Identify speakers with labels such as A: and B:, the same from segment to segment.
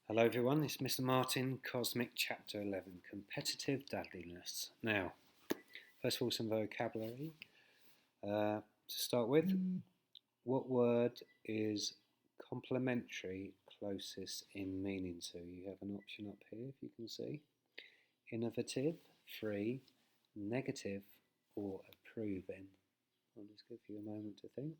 A: Hello everyone, it's Mr. Martin, Cosmic Chapter 11, Competitive Dadliness. Now, first of all, some vocabulary. To start with, what word is complementary closest in meaning to? You have an option up here, if you can see. Innovative, free, negative, or approving. I'll just give you a moment to think.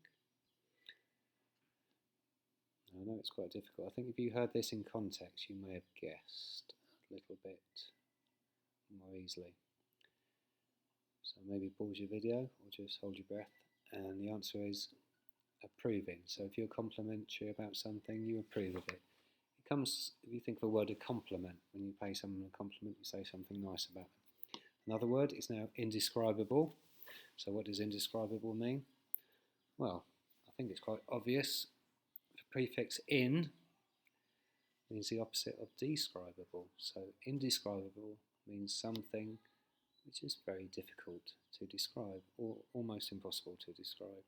A: I know it's quite difficult. I think if you heard this in context, you may have guessed a little bit more easily. So maybe pause your video or just hold your breath. And the answer is approving. So if you're complimentary about something, you approve of it. It comes, if you think of a word, a compliment. When you pay someone a compliment, you say something nice about them. Another word is now indescribable. So what does indescribable mean? Well, I think it's quite obvious. The prefix in means the opposite of describable. So indescribable means something which is very difficult to describe or almost impossible to describe.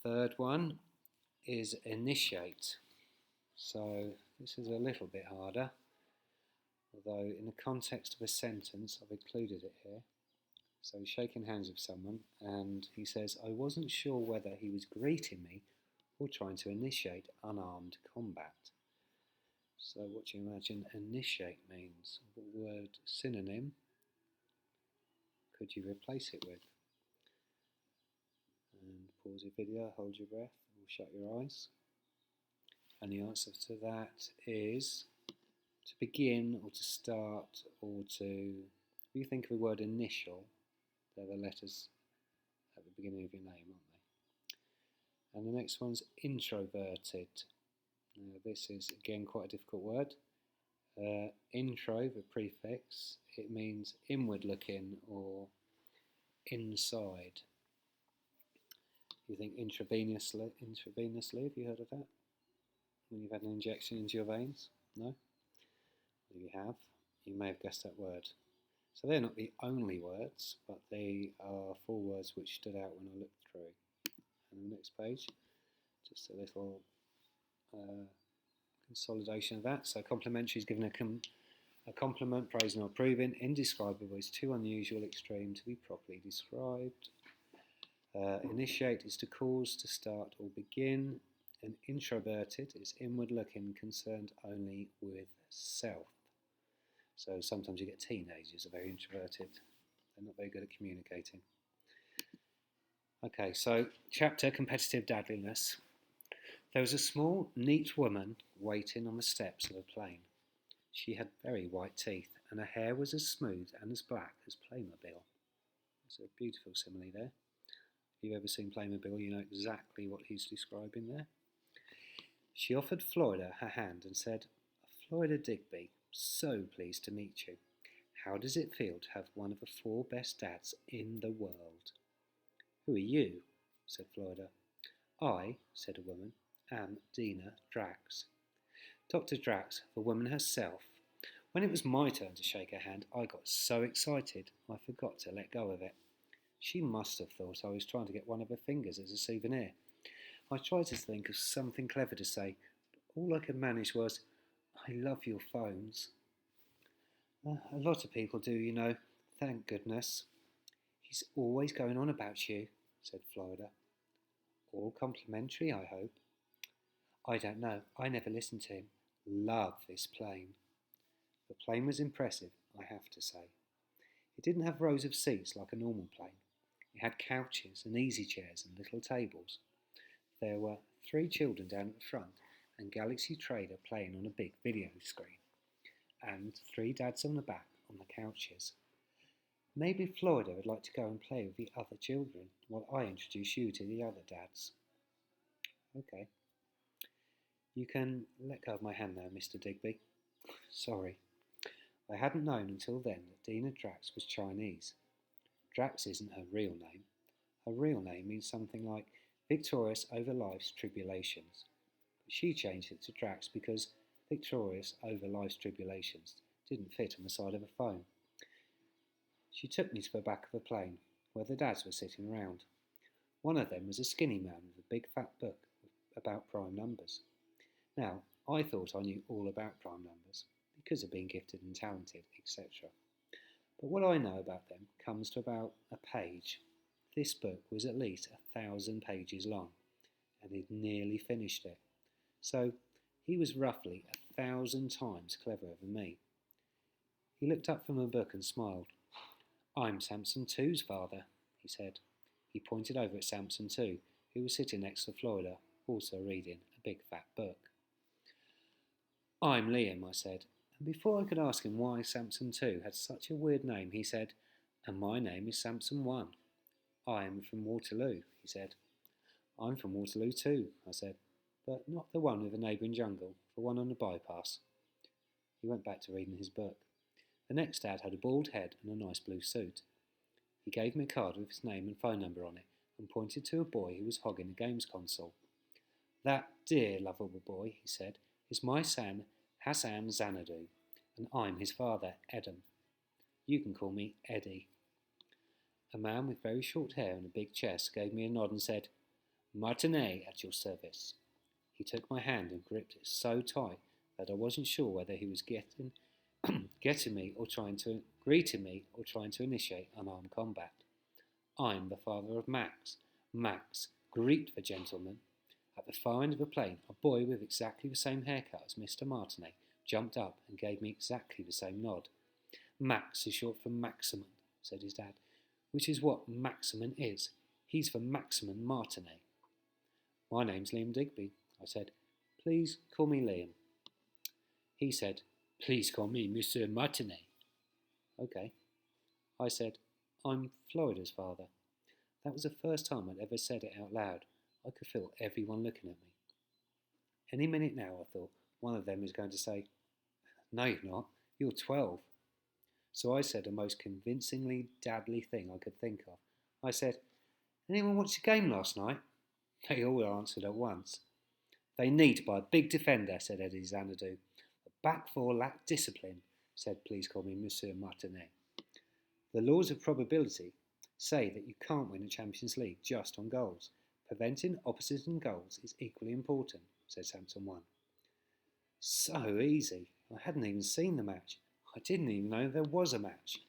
A: Third one is initiate. So this is a little bit harder, although in the context of a sentence I've included it here. So he's shaking hands with someone and he says, I wasn't sure whether he was greeting me or trying to initiate unarmed combat. So what do you imagine initiate means? What word synonym could you replace it with? And pause your video, hold your breath, or shut your eyes. And the answer to that is to begin or to start or to, if you think of the word initial, they're the letters at the beginning of your name, aren't they? And the next one's introverted. Now this is again quite a difficult word. Intro, the prefix, it means inward looking or inside. You think intravenously, have you heard of that? When you've had an injection into your veins? No? If you have, you may have guessed that word. So they're not the only words, but they are 4 words which stood out when I looked through. And the next page, just a little consolidation of that. So complimentary is given a compliment, praising or approving. Indescribable is too unusual, extreme to be properly described. Initiate is to cause, to start or begin. And introverted is inward looking, concerned only with self. So sometimes you get teenagers who are very introverted. They're not very good at communicating. Okay, so chapter competitive dadliness. There was a small, neat woman waiting on the steps of a plane. She had very white teeth, and her hair was as smooth and as black as Playmobil. It's a beautiful simile there. If you've ever seen Playmobil, you know exactly what he's describing there. She offered Florida her hand and said, Florida Digby, so pleased to meet you. How does it feel to have one of the 4 best dads in the world? Who are you? Said Florida. I, said a woman, am Dina Drax. Dr. Drax, the woman herself. When it was my turn to shake her hand, I got so excited I forgot to let go of it. She must have thought I was trying to get one of her fingers as a souvenir. I tried to think of something clever to say, but all I could manage was, I love your phones. A lot of people do, you know, thank goodness. He's always going on about you, said Florida. All complimentary, I hope. I don't know, I never listened to him. Love this plane. The plane was impressive, I have to say. It didn't have rows of seats like a normal plane. It had couches and easy chairs and little tables. There were 3 children down at the front and Galaxy Trader playing on a big video screen, and 3 dads on the back on the couches. Maybe Florida would like to go and play with the other children while I introduce you to the other dads. Okay. You can let go of my hand now, Mr. Digby. Sorry. I hadn't known until then that Dina Drax was Chinese. Drax isn't her real name. Her real name means something like victorious over life's tribulations. But she changed it to Drax because victorious over life's tribulations didn't fit on the side of a phone. She took me to the back of the plane, where the dads were sitting around. One of them was a skinny man with a big fat book about prime numbers. Now, I thought I knew all about prime numbers because of being gifted and talented, etc. But what I know about them comes to about a page. This book was at least 1,000 pages long, and he'd nearly finished it. So he was roughly 1,000 times cleverer than me. He looked up from a book and smiled. I'm Samson Two's father, he said. He pointed over at Samson Two, who was sitting next to Florida, also reading a big fat book. I'm Liam, I said, and before I could ask him why Samson 2 had such a weird name, he said, and my name is Samson 1. I am from Waterloo, he said. I'm from Waterloo too, I said, but not the one with a neighbouring jungle, the one on the bypass. He went back to reading his book. The next dad had a bald head and a nice blue suit. He gave me a card with his name and phone number on it and pointed to a boy who was hogging a games console. That dear, lovable boy, he said, is my son, Hassan Xanadu, and I'm his father, Edom. You can call me Eddie. A man with very short hair and a big chest gave me a nod and said, Martinet at your service. He took my hand and gripped it so tight that I wasn't sure whether he was greeting me or trying to initiate unarmed combat. I'm the father of Max. Max, Greet for gentlemen. At the far end of the plane, a boy with exactly the same haircut as Mr. Martinet jumped up and gave me exactly the same nod. Max is short for Maximum, said his dad, which is what Maximum is. He's for Maximum Martinet. My name's Liam Digby, I said. Please call me Liam. He said, Please call me Monsieur Martinet. Okay. I said, I'm Florida's father. That was the first time I'd ever said it out loud. I could feel everyone looking at me. Any minute now, I thought, one of them is going to say, No, you're not. You're 12. So I said the most convincingly dadly thing I could think of. I said, Anyone watch the game last night? They all answered at once. They need to buy a big defender, said Eddie Xanadu. The back four lack discipline, said Please call me Monsieur Martinet. The laws of probability say that you can't win a Champions League just on goals. Preventing opposition goals is equally important, said Samson 1. So easy. I hadn't even seen the match. I didn't even know there was a match.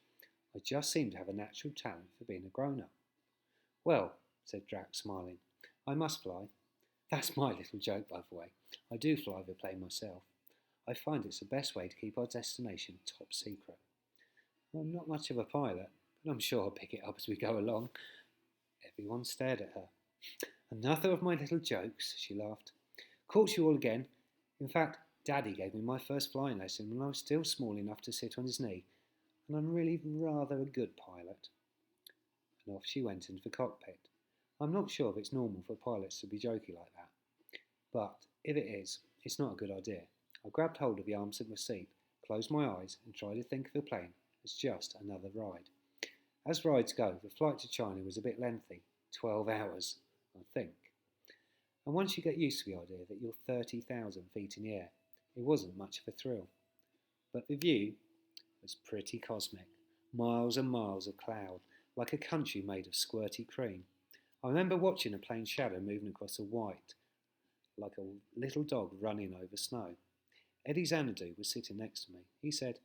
A: I just seemed to have a natural talent for being a grown-up. Well, said Drax, smiling, I must fly. That's my little joke, by the way. I do fly the plane myself. I find it's the best way to keep our destination top secret. I'm not much of a pilot, but I'm sure I'll pick it up as we go along. Everyone stared at her. Another of my little jokes, she laughed. Caught you all again. In fact, Daddy gave me my first flying lesson when I was still small enough to sit on his knee, and I'm really rather a good pilot. And off she went into the cockpit. I'm not sure if it's normal for pilots to be jokey like that, but if it is, it's not a good idea. I grabbed hold of the arms of my seat, closed my eyes, and tried to think of the plane as just another ride. As rides go, the flight to China was a bit lengthy, 12 hours, I think. And once you get used to the idea that you're 30,000 feet in the air, it wasn't much of a thrill. But the view was pretty cosmic. Miles and miles of cloud, like a country made of squirty cream. I remember watching a plane's shadow moving across the white, like a little dog running over snow. Eddie Xanadu was sitting next to me. He said,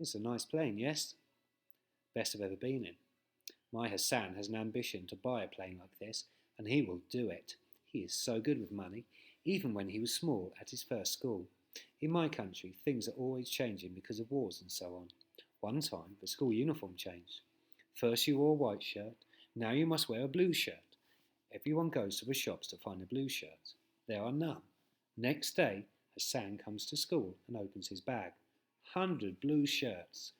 A: It's a nice plane, yes? Best I've ever been in. My Hassan has an ambition to buy a plane like this, and he will do it. He is so good with money, even when he was small at his first school. In my country, things are always changing because of wars and so on. One time, the school uniform changed. First you wore a white shirt, now you must wear a blue shirt. Everyone goes to the shops to find a blue shirt. There are none. Next day, Hassan comes to school and opens his bag. 100 blue shirts.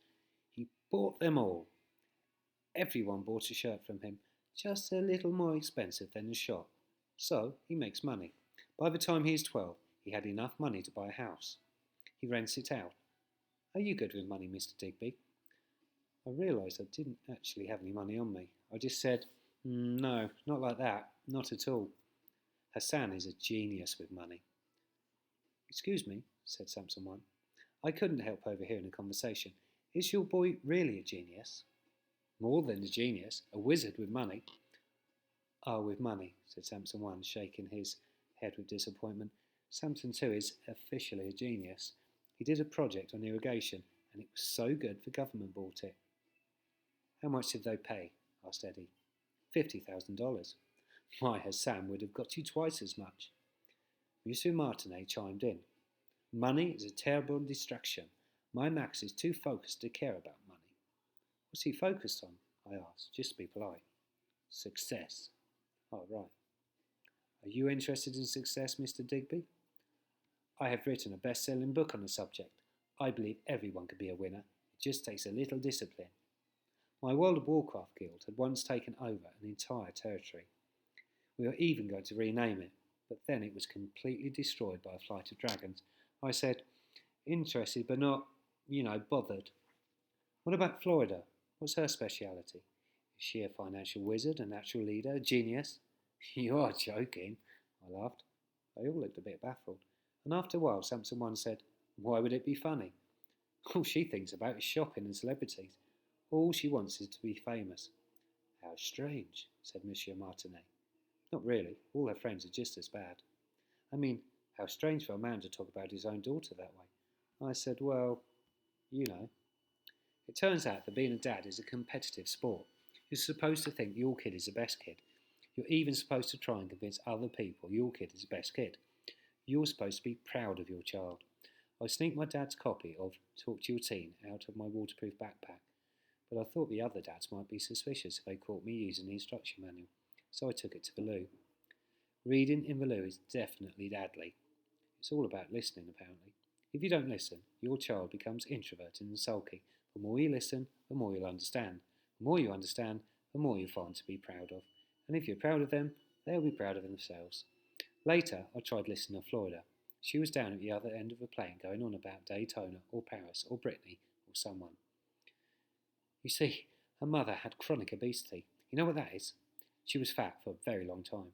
A: He bought them all. Everyone bought a shirt from him, just a little more expensive than the shop. So he makes money. By the time he is 12, he had enough money to buy a house. He rents it out. Are you good with money, Mr. Digby? I realised I didn't actually have any money on me. I just said, No, not like that, not at all. Hassan is a genius with money. Excuse me, said Samson 1. I couldn't help overhearing a conversation. Is your boy really a genius? More than a genius, a wizard with money. Oh, with money, said Samson 1, shaking his head with disappointment. Samson too is officially a genius. He did a project on irrigation and it was so good the government bought it. How much did they pay? Asked Eddie. $50,000. Why, Sam would have got you twice as much. Monsieur Martinet chimed in. Money is a terrible distraction. My Max is too focused to care about money. What's he focused on? I asked, just to be polite. Success. Oh, right. Are you interested in success, Mr. Digby? I have written a best-selling book on the subject. I believe everyone could be a winner. It just takes a little discipline. My World of Warcraft guild had once taken over an entire territory. We were even going to rename it, but then it was completely destroyed by a flight of dragons. I said, interested but not, bothered. What about Florida? What's her speciality? Is she a financial wizard, a natural leader, a genius? You are joking, I laughed. They all looked a bit baffled. And after a while, Samson once said, why would it be funny? All she thinks about is shopping and celebrities. All she wants is to be famous. How strange, said Monsieur Martinet. Not really. All her friends are just as bad. I mean, how strange for a man to talk about his own daughter that way. I said, well, It turns out that being a dad is a competitive sport. You're supposed to think your kid is the best kid. You're even supposed to try and convince other people your kid is the best kid. You're supposed to be proud of your child. I sneaked my dad's copy of Talk to Your Teen out of my waterproof backpack, but I thought the other dads might be suspicious if they caught me using the instruction manual, so I took it to the loo. Reading in the loo is definitely dadly. It's all about listening, apparently. If you don't listen, your child becomes introverted and sulky. The more you listen, the more you'll understand. The more you understand, the more you find to be proud of. And if you're proud of them, they'll be proud of themselves. Later, I tried listening to Florida. She was down at the other end of the plane going on about Daytona or Paris or Brittany or someone. You see, her mother had chronic obesity. You know what that is? She was fat for a very long time.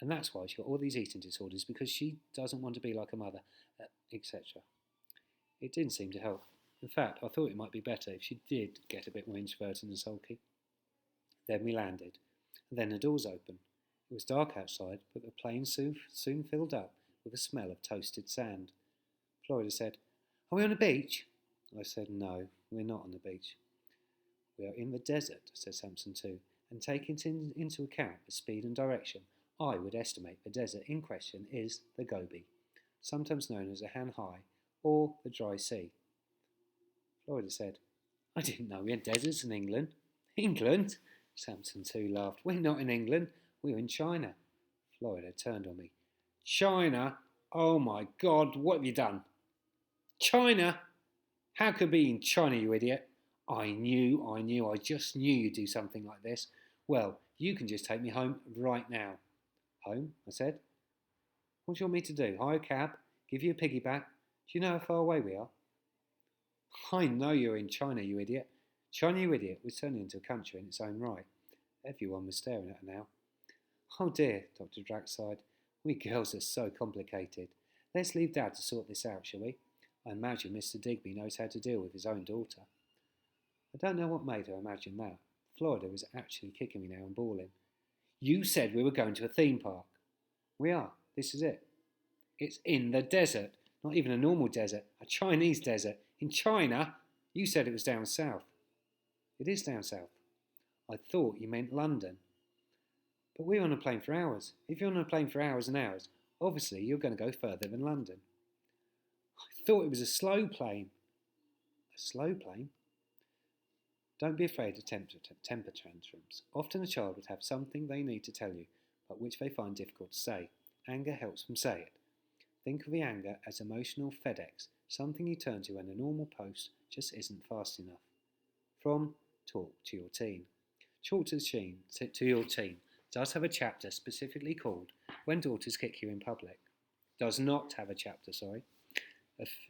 A: And that's why she got all these eating disorders, because she doesn't want to be like her mother, etc. It didn't seem to help. In fact, I thought it might be better if she did get a bit more introverted and sulky. Then we landed. And then the doors opened. It was dark outside, but the plane soon filled up with a smell of toasted sand. Florida said, are we on a beach? I said, no, we're not on the beach. We are in the desert, said Samson too, and taking into account the speed and direction, I would estimate the desert in question is the Gobi, sometimes known as the Han-Hai or the Dry Sea. Florida said, I didn't know we had deserts in England. England? Samson too laughed. We're not in England, we're in China. Florida turned on me. China? Oh my God, what have you done? China? How could it be in China, you idiot? I just knew you'd do something like this. Well, you can just take me home right now. Home? I said. What do you want me to do? Hire a cab? Give you a piggyback? Do you know how far away we are? I know you're in China, you idiot. China, you idiot, was turning into a country in its own right. Everyone was staring at her now. Oh dear, Dr. Drax sighed. We girls are so complicated. Let's leave Dad to sort this out, shall we? I imagine Mr. Digby knows how to deal with his own daughter. I don't know what made her imagine that. Florida was actually kicking me now and bawling. You said we were going to a theme park. We are. This is it. It's in the desert. Not even a normal desert. A Chinese desert. In China? You said it was down south. It is down south. I thought you meant London. But we're on a plane for hours. If you're on a plane for hours and hours, obviously you're going to go further than London. I thought it was a slow plane. A slow plane? Don't be afraid of temper tantrums. Often a child would have something they need to tell you, but which they find difficult to say. Anger helps them say it. Think of the anger as emotional FedEx, something you turn to when a normal post just isn't fast enough. From Talk to Your Teen. Talk to Your Teen does have a chapter specifically called When Daughters Kick You in Public. Does not have a chapter,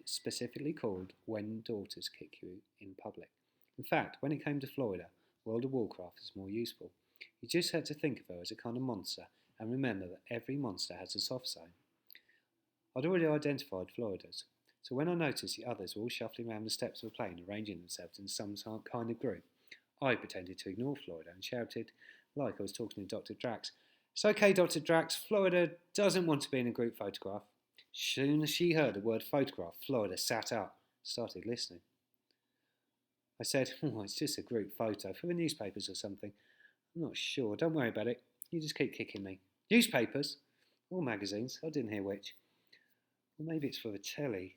A: specifically called When Daughters Kick You in Public. In fact, when it came to Florida, World of Warcraft was more useful. You just had to think of her as a kind of monster and remember that every monster has a soft zone. I'd already identified Florida's, so when I noticed the others were all shuffling around the steps of the plane, arranging themselves in some kind of group, I pretended to ignore Florida and shouted, like I was talking to Dr. Drax, It's okay, Dr. Drax, Florida doesn't want to be in a group photograph. Soon as she heard the word photograph, Florida sat up, started listening. I said, oh, it's just a group photo for the newspapers or something. I'm not sure. Don't worry about it. You just keep kicking me. Newspapers? Or magazines. I didn't hear which. Or maybe it's for the telly.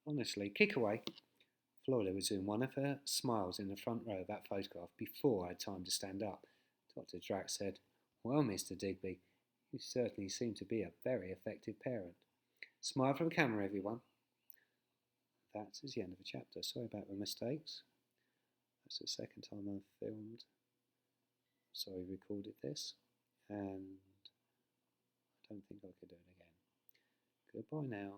A: Honestly, kick away. Florida was doing one of her smiles in the front row of that photograph before I had time to stand up. Dr. Drax said, well, Mr. Digby, you certainly seem to be a very effective parent. Smile for the camera, everyone. That is the end of the chapter. Sorry about the mistakes. That's the second time I've filmed. Sorry, recorded this. And I don't think I could do it again. Goodbye now.